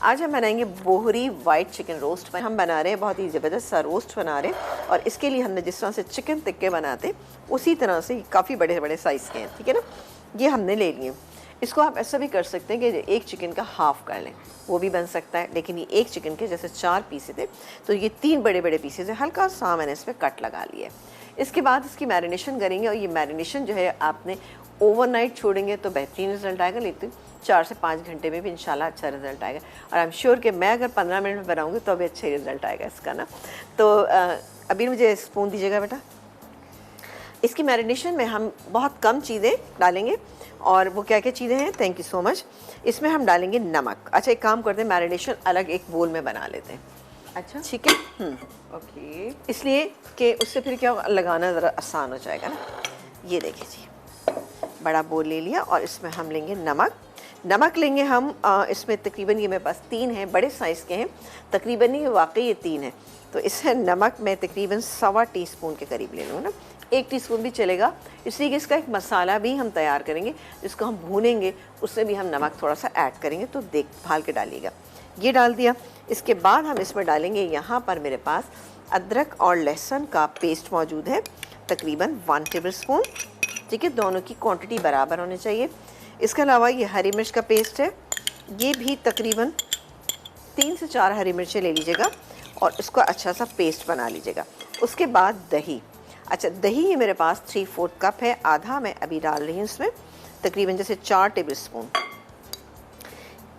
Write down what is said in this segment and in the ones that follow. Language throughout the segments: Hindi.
आज हम बनाएंगे बोहरी वाइट चिकन रोस्ट। हम बना रहे हैं बहुत ही ज़बरदस्त सा रोस्ट बना रहे हैं और इसके लिए हमने जिस तरह से चिकन टिक्के बनाते उसी तरह से काफ़ी बड़े बड़े साइज़ के हैं, ठीक है ना। ये हमने ले लिए। इसको आप ऐसा भी कर सकते हैं कि एक चिकन का हाफ़ कर लें, वो भी बन सकता है। लेकिन ये एक चिकन के जैसे 4 पीसेज थे तो ये 3 बड़े बड़े पीसेज है। हल्का सा मैंने इस पर कट लगा लिया है। इसके बाद इसकी मैरिनेशन करेंगे और ये मैरिनेशन जो है आपने ओवरनाइट छोड़ेंगे तो बेहतरीन रिजल्ट आएगा, लेकिन 4 से 5 घंटे में भी इंशाल्लाह अच्छा रिजल्ट आएगा। और आई एम श्योर कि मैं अगर 15 मिनट में बनाऊंगी तो भी अच्छा रिजल्ट आएगा इसका ना। तो अभी मुझे स्पून दीजिएगा बेटा। इसकी मैरिनेशन में हम बहुत कम चीज़ें डालेंगे और वो क्या क्या चीज़ें हैं, थैंक यू सो मच। इसमें हम डालेंगे नमक। अच्छा एक काम करते हैं, मैरिनेशन अलग एक बोल में बना लेते हैं। अच्छा ठीक है, ओके। इसलिए कि उससे फिर क्या लगाना ज़रा आसान हो जाएगा ना। ये देखिए जी, बड़ा बोल ले लिया और इसमें हम लेंगे नमक लेंगे हम। इसमें तकरीबन ये मेरे पास 3 हैं, बड़े साइज़ के हैं तकरीबन, ये वाकई ये 3 है। तो इसमें नमक मैं तकरीबन 1.25 टीस्पून के करीब ले लूँ ना। 1 टीस्पून भी चलेगा, इसलिए कि इसका एक मसाला भी हम तैयार करेंगे जिसको हम भूनेंगे, उसमें भी हम नमक थोड़ा सा ऐड करेंगे, तो देखभाल के डालिएगा। ये डाल दिया। इसके बाद हम इसमें डालेंगे, यहाँ पर मेरे पास अदरक और लहसुन का पेस्ट मौजूद है तकरीबन 1 टेबल स्पून, ठीक है। दोनों की क्वांटिटी बराबर होनी चाहिए। इसके अलावा ये हरी मिर्च का पेस्ट है, ये भी तकरीबन 3 से 4 हरी मिर्चें ले लीजिएगा और इसको अच्छा सा पेस्ट बना लीजिएगा। उसके बाद दही। अच्छा दही ये मेरे पास 3/4 कप है, आधा मैं अभी डाल रही हूँ इसमें, तकरीबन जैसे 4 टेबल स्पून।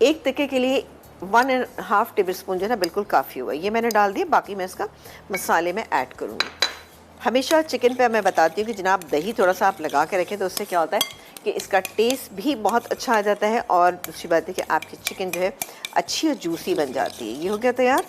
एक टिक्के के लिए 1.5 टेबल स्पून जो है ना बिल्कुल काफ़ी होगा। ये मैंने डाल दिया, बाकी मैं इसका मसाले में ऐड करूँगी। हमेशा चिकन पे मैं बताती हूँ कि जनाब दही थोड़ा सा आप लगा के रखें तो उससे क्या होता है कि इसका टेस्ट भी बहुत अच्छा आ जाता है और दूसरी बात है कि आपकी चिकन जो है अच्छी और जूसी बन जाती है। ये हो गया तैयार।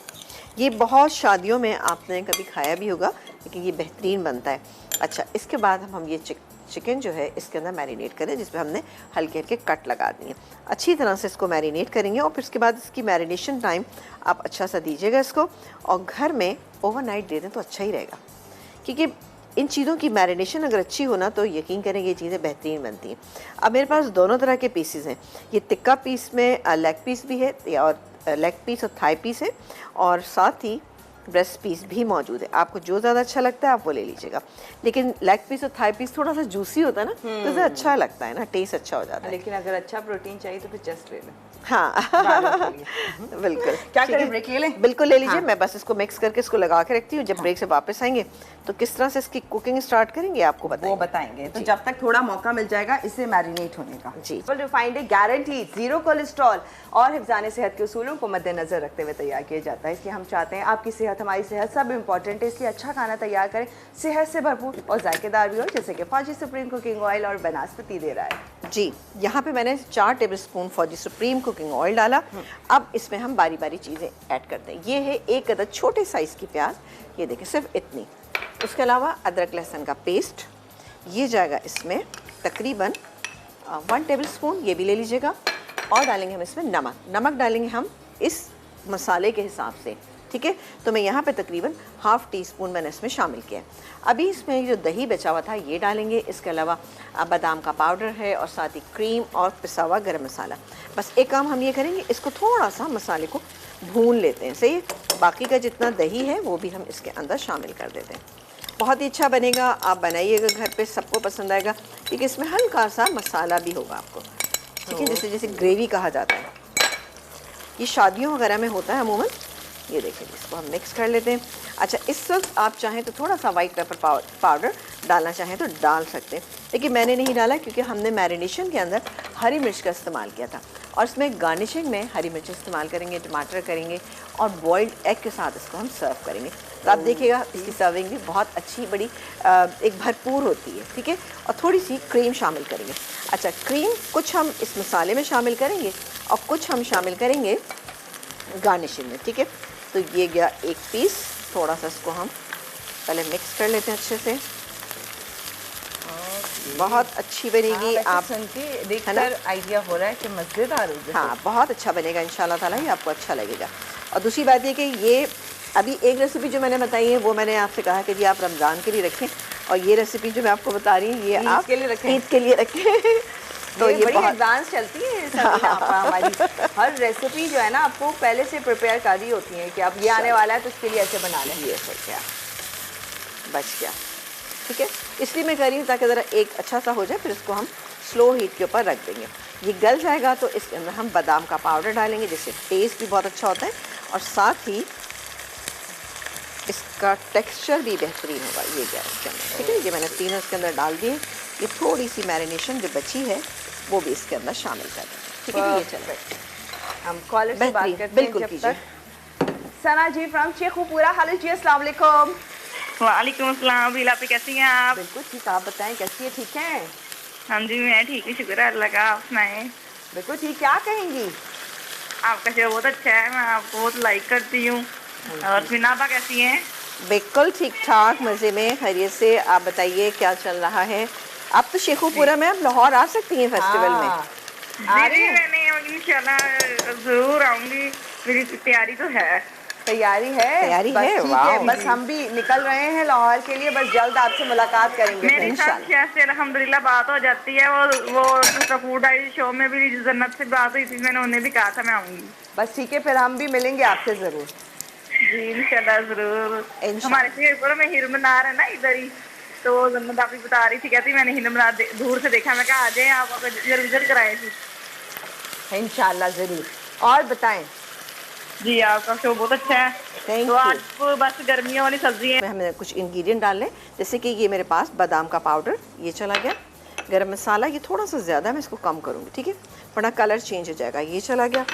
ये बहुत शादियों में आपने कभी खाया भी होगा, लेकिन ये बेहतरीन बनता है। अच्छा इसके बाद हम ये चिकन जो है इसके अंदर मैरिनेट करें, जिसमें हमने हल्के हल्के कट लगा दिए। अच्छी तरह से इसको मैरिनेट करेंगे और फिर उसके बाद इसकी मैरिनेशन टाइम आप अच्छा सा दीजिएगा इसको, और घर में ओवरनाइट दे दें तो अच्छा ही रहेगा, क्योंकि इन चीज़ों की मैरिनेशन अगर अच्छी हो ना तो यकीन करेंगे ये चीज़ें बेहतरीन बनती हैं। अब मेरे पास दोनों तरह के पीसेस हैं। ये टिक्का पीस में लेग पीस भी है, और लेग पीस और थाई पीस है, और साथ ही ब्रेस्ट पीस भी मौजूद है। आपको जो ज़्यादा अच्छा लगता है आप वो ले लीजिएगा, लेकिन लेग पीस और थाई पीस थोड़ा सा जूसी होता है ना, तो ज़्यादा अच्छा लगता है ना, टेस्ट अच्छा हो जाता है। लेकिन अगर अच्छा प्रोटीन चाहिए तो फिर जस्ट ले लें। हाँ बिल्कुल। क्या करें, ब्रेक ले लें? बिल्कुल ले लीजिए। मैं बस इसको मिक्स करके इसको लगा के रखती हूँ। जब ब्रेक से वापस आएंगे तो किस तरह से इसकी कुकिंग स्टार्ट करेंगे आपको वो बताएंगे। तो जब तक थोड़ा मौका मिल जाएगा इसे मैरिनेट होने का। जी, रिफाइंड गारंटी, जीरो कोलेस्ट्रॉल और हिफ्ज़ान सेहत के उसूलों को मद्देनजर रखते हुए तैयार किया जाता है। इसलिए हम चाहते हैं आपकी सेहत, हमारी सेहत सब इम्पोर्टेंट है, इसलिए अच्छा खाना तैयार करें, सेहत से भरपूर और जायकेदार भी हो, जैसे कि फौजी सुप्रीम कुकिंग ऑयल और बनास्पति दे रहा है। जी, यहाँ पे मैंने 4 टेबल स्पून फौजी सुप्रीम कुकिंग ऑयल डाला। अब इसमें हम बारी बारी चीज़ें ऐड करते हैं। ये है 1 अदद छोटे साइज़ की प्याज, ये देखिए सिर्फ इतनी। उसके अलावा अदरक लहसुन का पेस्ट, ये जाएगा इसमें तकरीबन 1 टेबल स्पून, ये भी ले लीजिएगा। और डालेंगे हम इसमें नमक डालेंगे हम इस मसाले के हिसाब से, ठीक है। तो मैं यहाँ पे तकरीबन 1/2 टीस्पून मैंने इसमें शामिल किया। अभी इसमें जो दही बचा हुआ था ये डालेंगे। इसके अलावा बादाम का पाउडर है और साथ ही क्रीम और पिसा हुआ गरम मसाला। बस एक काम हम ये करेंगे, इसको थोड़ा सा मसाले को भून लेते हैं, सही है। बाकी का जितना दही है वो भी हम इसके अंदर शामिल कर देते हैं। बहुत ही अच्छा बनेगा, आप बनाइएगा घर पे, सबको पसंद आएगा, क्योंकि इसमें हल्का सा मसाला भी होगा आपको, ठीक है, जैसे ग्रेवी कहा जाता है। ये शादियों वगैरह में होता है अमूमन। ये देखिए, इसको हम मिक्स कर लेते हैं। अच्छा इस वक्त आप चाहें तो थोड़ा सा वाइट पेपर पाउडर डालना चाहें तो डाल सकते हैं, लेकिन मैंने नहीं डाला क्योंकि हमने मैरिनेशन के अंदर हरी मिर्च का इस्तेमाल किया था, और इसमें गार्निशिंग में हरी मिर्च इस्तेमाल करेंगे, टमाटर करेंगे और बॉइल्ड एग के साथ इसको हम सर्व करेंगे। तो आप देखिएगा इसकी सर्विंग भी बहुत अच्छी, बड़ी एक भरपूर होती है, ठीक है। और थोड़ी सी क्रीम शामिल करेंगे। अच्छा क्रीम कुछ हम इस मसाले में शामिल करेंगे और कुछ हम शामिल करेंगे गार्निशिंग में, ठीक है। तो ये गया 1 पीस, थोड़ा सा इसको हम पहले मिक्स कर लेते हैं अच्छे से। बहुत अच्छी बनेगी। आप सुन के देखकर आइडिया हो रहा है कि मज़ेदार होगी। हाँ बहुत अच्छा बनेगा इंशाल्लाह ताला, ये आपको अच्छा लगेगा। और दूसरी बात ये कि ये अभी एक रेसिपी जो मैंने बताई है वो मैंने आपसे कहा कि जी आप रमज़ान के लिए रखें, और ये रेसिपी जो मैं आपको बता रही हूँ ये आप ईद के लिए रखें। ईद के लिए रखें तो ये बड़ी बहुत एडवांस चलती है सबीना आपा हमारी। हर रेसिपी जो है ना आपको पहले से प्रिपेयर कर दी होती है कि अब ये आने वाला है तो उसके लिए ऐसे बना लें। ये हो गया, बच गया। ठीक है, इसलिए मैं कर रही हूँ ताकि ज़रा एक अच्छा सा हो जाए, फिर इसको हम स्लो हीट के ऊपर रख देंगे। ये गल जाएगा तो इसके अंदर हम बादाम का पाउडर डालेंगे, जिससे टेस्ट भी बहुत अच्छा होता है और साथ ही इसका टेक्सचर भी बेहतरीन होगा। ये गया इसके अंदर। ठीक है, ये मैंने तीनों इसके अंदर डाल दिए। ये थोड़ी सी मैरिनेशन जो बची है वो भी इसके अंदर शामिल कर देंगे। ठीक है, ये चलो हम कॉलर से बात बेहतरीन, करते हैं बिल्कुल जब कीजिए। तक। सना जी फ्रॉम शेखुपुरा, हेलो जी, अस्सलाम वालेकुम। वालेकुम अस्सलाम। बिला पे कैसी हैं आप? बिल्कुल ठीक, आप बताएं कैसी है? ठीक हैं? हाँ जी मैं ठीक हूँ, शुक्र है अल्लाह का। आप सुनाएं? बिल्कुल ठीक, क्या कहेंगी? आपका शो बहुत अच्छा है, मैं आपको बहुत लाइक करती हूँ। और फिनाबा कैसी हैं? बिल्कुल ठीक ठाक, मज़े में, खैरियत से। आप बताइए क्या चल रहा है? आप तो शेखुपुरा में, आप लाहौर आ सकती हैं फेस्टिवल में। आ रही जी हैं? मैंने इंशाल्लाह जरूर आऊंगी, मेरी तैयारी तो है। तैयारी है? तैयारी बस है, ठीक वाह। है, बस हम भी निकल रहे हैं लाहौर के लिए, बस जल्द आपसे मुलाकात करेंगे मेरी साथ इंशाल्लाह। शेफ से अल्हम्दुलिल्लाह बात हो जाती है, वो उसका फूड आई शो में भी जन्नत से बात हुई थी, मैंने उन्हें भी कहा था मैं आऊंगी। बस ठीक है, फिर हम भी मिलेंगे आपसे जरूर। जी इंशाल्लाह जरूर। इंशाल्लाह। हमारे शेखपुरा में हिर मनार है ना इधर ही, तो वो जन्नत आप ही बता रही थी, कहती मैंने हिर मनार दूर से देखा। मैं कहा आ जाए आप, विजिट कराए थी। इंशाल्लाह जरूर। और बताएं। जी आपका शो बहुत अच्छा है। Thank तो you। आज वो बस गर्मियों वाली सब्जी है। हमें कुछ इंग्रेडिएंट डालने, जैसे कि ये मेरे पास बादाम का पाउडर ये चला गया, गरम मसाला ये थोड़ा सा ज़्यादा है, मैं इसको कम करूँगी। ठीक है, वरना कलर चेंज हो जाएगा। ये चला गया,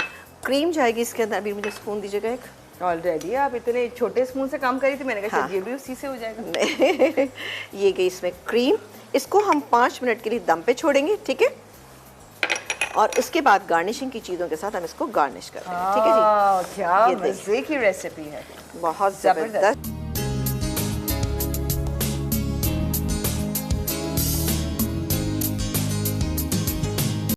क्रीम जाएगी इसके अंदर। अभी मुझे स्पून दीजिएगा एक। ऑलरेडी आप इतने छोटे स्पून से काम करी थी, मैंने कहा हाँ। शायद ये भी उसी से हो जाएगा। ये गई इसमें क्रीम। इसको हम 5 मिनट के लिए दम पे छोड़ेंगे। ठीक है, और उसके बाद गार्निशिंग की चीज़ों के साथ हम इसको गार्निश कर देंगे। ठीक है जी, क्या ये देखिए। मजे की रेसिपी है, बहुत जबरदस्त। ज़बरदस्त।